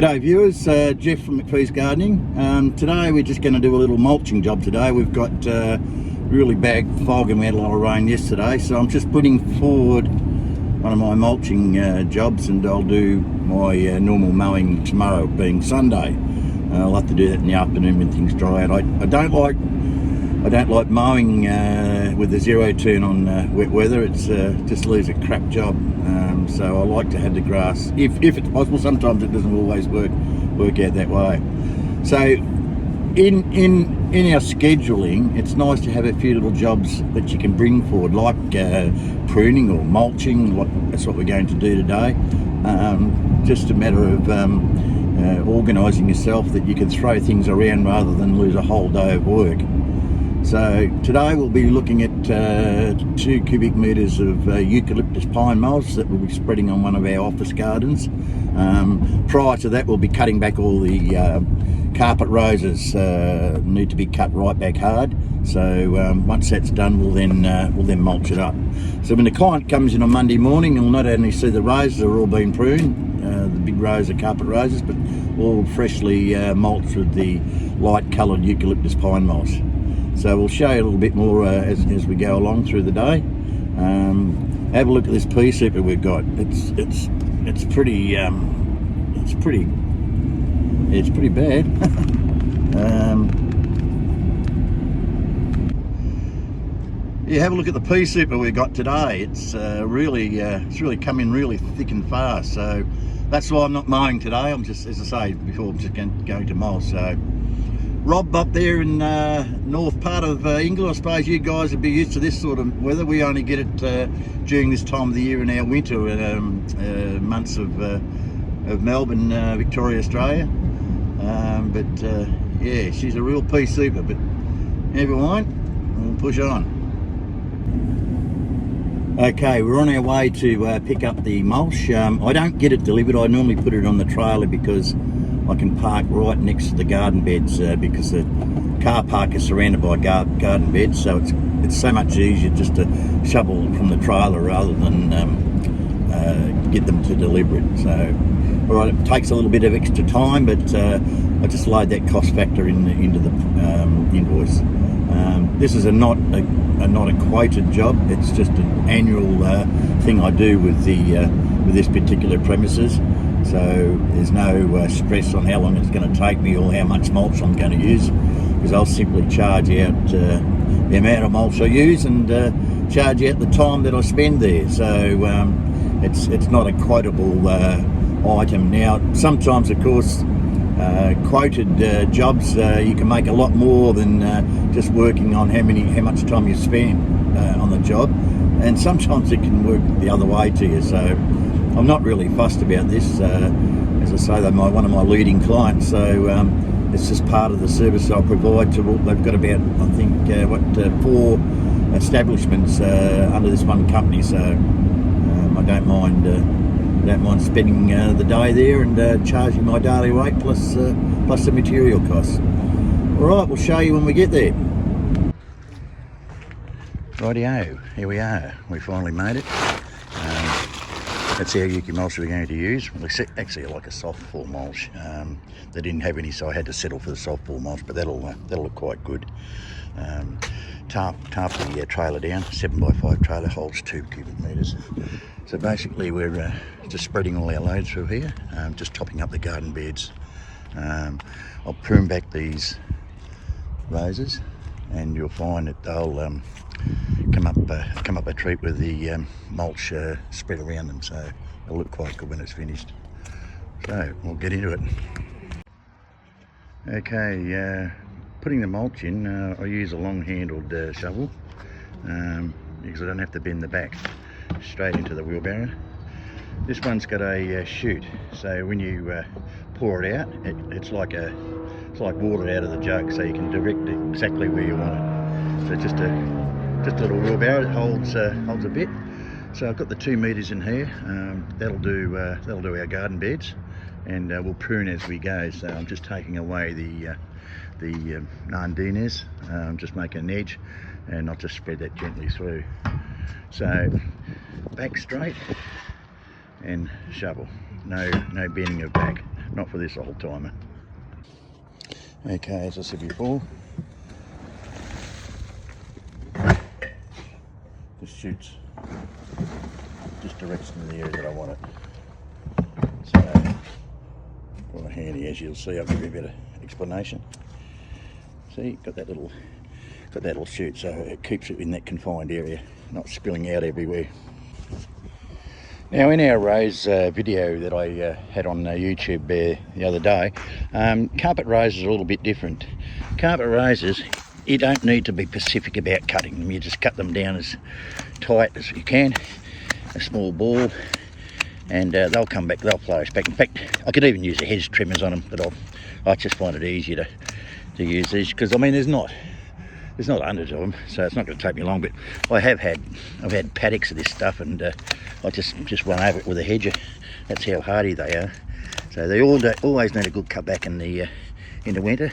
G'day viewers, Jeff from McPhee's Gardening. Today we're just going to do a little mulching job today. We've got really bad fog and we had a lot of rain yesterday, so I'm just putting forward one of my mulching jobs, and I'll do my normal mowing tomorrow, being Sunday. I'll have to do that in the afternoon when things dry out. I don't like mowing with the zero turn on wet weather. It's just leaves a crap job. So I like to have the grass, if it's possible. Sometimes it doesn't always work out that way. So in our scheduling, it's nice to have a few little jobs that you can bring forward, like pruning or mulching. That's what we're going to do today. Just a matter of organising yourself, that you can throw things around rather than lose a whole day of work. So today we'll be looking at 2 cubic metres of eucalyptus pine mulch that we'll be spreading on one of our office gardens. Prior to that, we'll be cutting back all the carpet roses. Need to be cut right back hard. So once that's done, we'll then mulch it up. So when the client comes in on Monday morning, you'll not only see the roses are all been pruned, the big rows of carpet roses, but all freshly mulched with the light coloured eucalyptus pine mulch. So we'll show you a little bit more as we go along through the day. Have a look at this pea super we've got. It's pretty bad. Yeah, have a look at the pea super we've got today. It's really come in really thick and fast. So that's why I'm not mowing today. I'm just, as I say before, I'm just going to mow. So Rob up there in north part of England, I suppose you guys would be used to this sort of weather. We only get it during this time of the year in our winter months of Melbourne, Victoria, Australia. Yeah, she's a real pea super, but never mind, we'll push on. Okay, we're on our way to pick up the mulch. I don't get it delivered. I normally put it on the trailer because I can park right next to the garden beds, because the car park is surrounded by garden beds, so it's so much easier just to shovel from the trailer rather than get them to deliver it. So, all right, it takes a little bit of extra time, but I just load that cost factor into the invoice. This is not a quoted job. It's just an annual thing I do with this particular premises. So there's no stress on how long it's going to take me or how much mulch I'm going to use, because I'll simply charge out the amount of mulch I use and charge out the time that I spend there. So it's not a quotable item. Now, sometimes, of course, quoted jobs, you can make a lot more than just working on how much time you spend on the job, and sometimes it can work the other way to you. So I'm not really fussed about this. As I say, they're one of my leading clients, so it's just part of the service I provide to. They've got about, I think, 4 establishments under this one company, so I don't mind spending the day there and charging my daily rate plus the material costs. All right, we'll show you when we get there. Rightio, here we are. We finally made it. That's our Yuki mulch we're going to use. Well, it's actually like a soft fall mulch. They didn't have any, so I had to settle for the soft fall mulch, but that'll look quite good. Tarp the trailer down. 7x5 trailer holds 2 cubic metres. So basically we're just spreading all our loads through here, just topping up the garden beds. I'll prune back these roses, and you'll find that they'll come up a treat with the mulch spread around them, so it'll look quite good when it's finished. So we'll get into it. Okay, putting the mulch in, I use a long-handled shovel because I don't have to bend the back straight into the wheelbarrow. This one's got a chute, so when you pour it out, it's like water out of the jug, so you can direct it exactly where you want it. So just a little wheelbarrow that holds a bit. So I've got the 2 metres in here. That'll do our garden beds, and we'll prune as we go. So I'm just taking away the nardines, just making an edge, and I'll just spread that gently through. So back straight and shovel. No bending of back. not for this old timer. Okay, as I said before, this shoots just direction in the area that I want it. So, quite handy, as you'll see. I'll give you a bit of explanation. See, got that little chute, so it keeps it in that confined area, not spilling out everywhere. Now, in our rose video that I had on YouTube the other day, carpet roses are a little bit different. Carpet roses, you don't need to be specific about cutting them. You just cut them down as tight as you can, a small ball, and they'll come back, they'll flourish back. In fact, I could even use the hedge trimmers on them, but I just find it easier to use these, because I mean there's not hundreds of them, so it's not going to take me long. But I've had paddocks of this stuff, and I just run over it with a hedger. That's how hardy they are. So they always need a good cut back in the winter,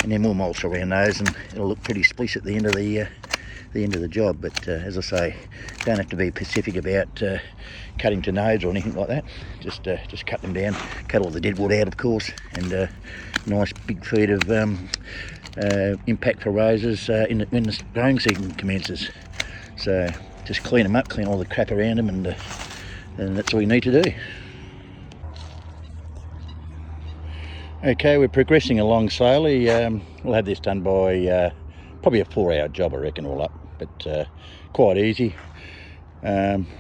and then we'll mulch around those, and it'll look pretty splish at the end of the job. But as I say, don't have to be specific about cutting to nodes or anything like that. Just cut them down, cut all the dead wood out, of course, and nice big feed of impact for roses when the growing season commences. So just clean them up, clean all the crap around them, and that's all you need to do. Okay, we're progressing along slowly. We'll have this done by probably a 4-hour job, I reckon, all up, but quite easy.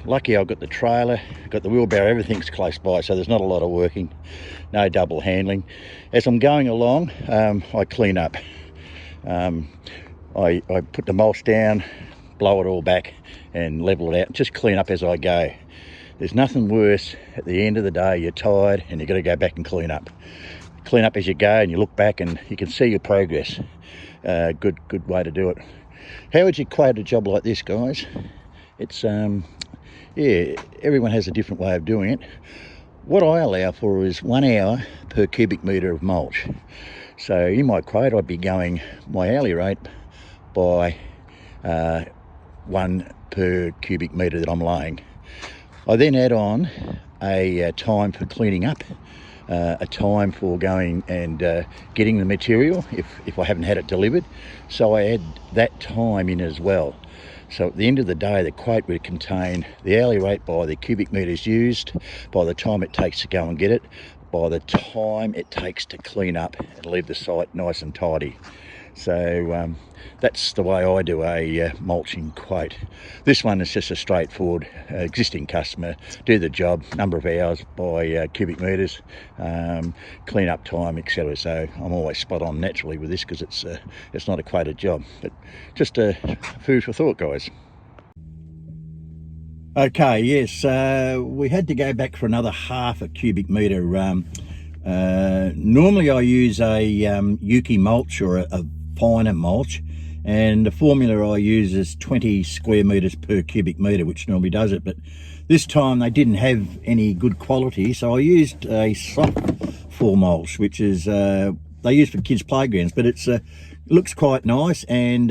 Lucky I've got the trailer, got the wheelbarrow, everything's close by, so there's not a lot of working, no double handling. As I'm going along, I clean up. I put the mulch down, blow it all back and level it out, just clean up as I go. There's nothing worse at the end of the day, you're tired and you've got to go back and clean up. Clean up as you go, and you look back and you can see your progress. Good way to do it. How would you equate a job like this, guys? It's yeah, everyone has a different way of doing it. What I allow for is 1 hour per cubic metre of mulch. So in my quote, I'd be going my hourly rate by 1 per cubic metre that I'm laying. I then add on a time for cleaning up, a time for going and getting the material if I haven't had it delivered. So I add that time in as well. So at the end of the day, the quote would contain the hourly rate by the cubic metres used, by the time it takes to go and get it, by the time it takes to clean up and leave the site nice and tidy. So that's the way I do a mulching quote. This one is just a straightforward existing customer, do the job, number of hours by cubic metres, clean up time, etc. So I'm always spot on naturally with this, because it's not a quoted job, but just food for thought, guys. Okay, yes, we had to go back for another half a cubic metre. Normally I use a Yuki mulch or a finer mulch, and the formula I use is 20 square metres per cubic metre, which normally does it. But this time they didn't have any good quality, so I used a soft full mulch, which is they use for kids' playgrounds, but it looks quite nice, and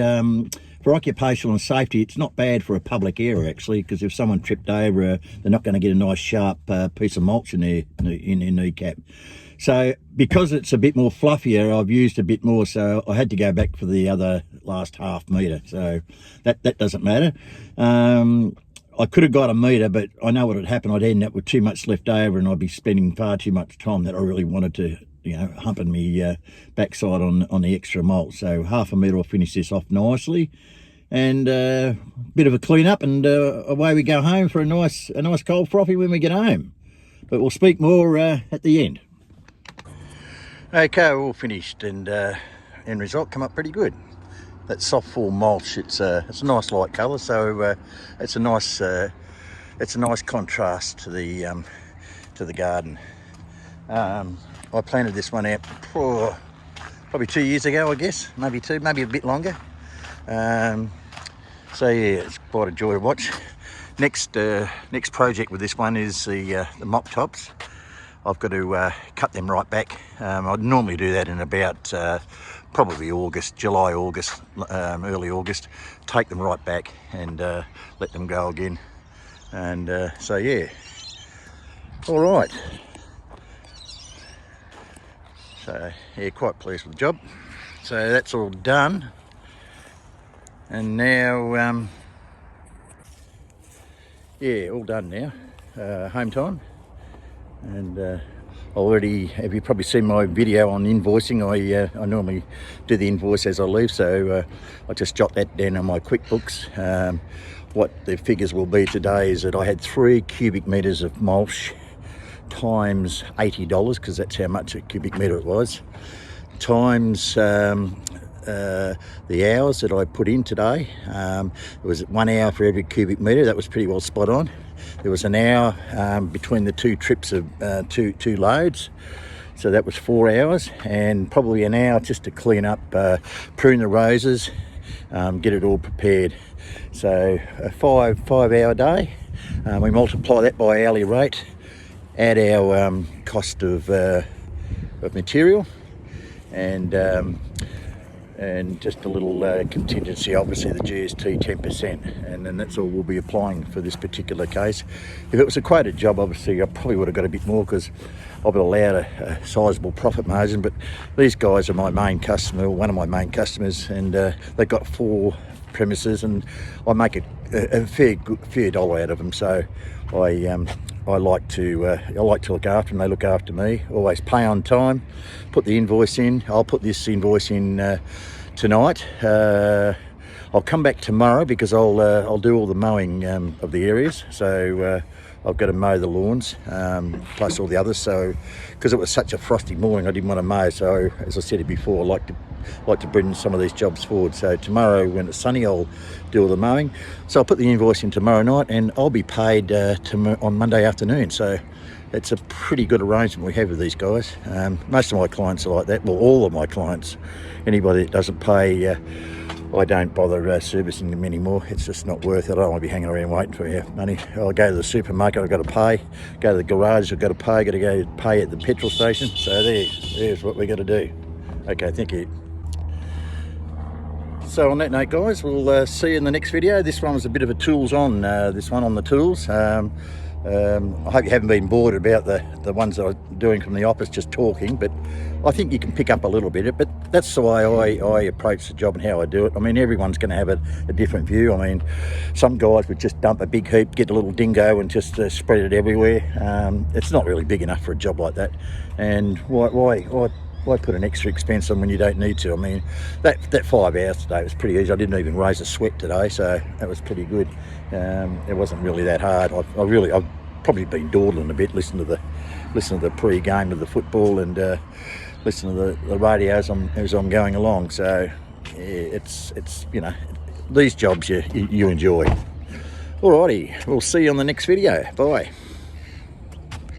for occupational and safety, it's not bad for a public area, actually, because if someone tripped over, they're not going to get a nice sharp piece of mulch in their kneecap. So because it's a bit more fluffier, I've used a bit more, so I had to go back for the other last half metre. So that doesn't matter. I could have got a metre, but I know what would happen. I'd end up with too much left over, and I'd be spending far too much time that I really wanted to, humping me backside on the extra mulch. So half a metre will finish this off nicely, and a bit of a clean up, and away we go home for a nice cold frothy when we get home. But we'll speak more at the end. Okay, we're all finished, and end result come up pretty good. That soft full mulch, it's a nice light colour, so it's a nice contrast to the garden. I planted this one out probably 2 years ago, I guess, maybe a bit longer. So yeah, it's quite a joy to watch. Next project with this one is the mop tops. I've got to cut them right back. I'd normally do that in about probably August, July, August, early August. Take them right back and let them go again. And so yeah, all right. So yeah, quite pleased with the job. So that's all done, and now yeah, all done now. Home time, and already, have you probably seen my video on invoicing? I normally do the invoice as I leave, so I just jot that down on my QuickBooks. What the figures will be today is that I had 3 cubic metres of mulch times $80, because that's how much a cubic metre it was, times the hours that I put in today. It was 1 hour for every cubic metre. That was pretty well spot on. There was an hour between the 2 trips of two loads, so that was 4 hours, and probably an hour just to clean up, prune the roses, get it all prepared. So a 5 hour day. We multiply that by hourly rate, add our cost of material, and just a little contingency, obviously the GST 10%, and then that's all we'll be applying for this particular case. If it was a quoted job, obviously I probably would have got a bit more, because I've allowed a sizable profit margin, but these guys are my main customer, one of my main customers, and they've got 4 premises, and I make a fair dollar out of them. So I like to look after them. They look after me. Always pay on time. Put the invoice in. I'll put this invoice in tonight. I'll come back tomorrow, because I'll do all the mowing of the areas. So I've got to mow the lawns, plus all the others. So because it was such a frosty morning, I didn't want to mow. So as I said it before, I like to bring some of these jobs forward. So tomorrow, when it's sunny, I'll do all the mowing. So I'll put the invoice in tomorrow night, and I'll be paid on Monday afternoon. So it's a pretty good arrangement we have with these guys. Most of my clients are like that. Well, all of my clients. Anybody that doesn't pay, I don't bother servicing them anymore. It's just not worth it. I don't want to be hanging around waiting for your money. I'll go to the supermarket, I've got to pay. Go to the garage, I've got to pay. Got to go pay at the petrol station. So there's what we got to do. Okay, thank you. So on that note, guys, we'll see you in the next video. This one was a bit of a tools on, this one on the tools. I hope you haven't been bored about the ones that I'm doing from the office, just talking, but I think you can pick up a little bit. But that's the way I approach the job and how I do it. I mean, everyone's going to have a different view. I mean, some guys would just dump a big heap, get a little dingo and just spread it everywhere. It's not really big enough for a job like that. And why put an extra expense on when you don't need to? I mean, that 5 hours today was pretty easy. I didn't even raise a sweat today, so that was pretty good. It wasn't really that hard. I've probably been dawdling a bit, listening to the pre-game of the football, and listening to the radios as I'm going along. So yeah, it's these jobs you enjoy. Alrighty, we'll see you on the next video. Bye.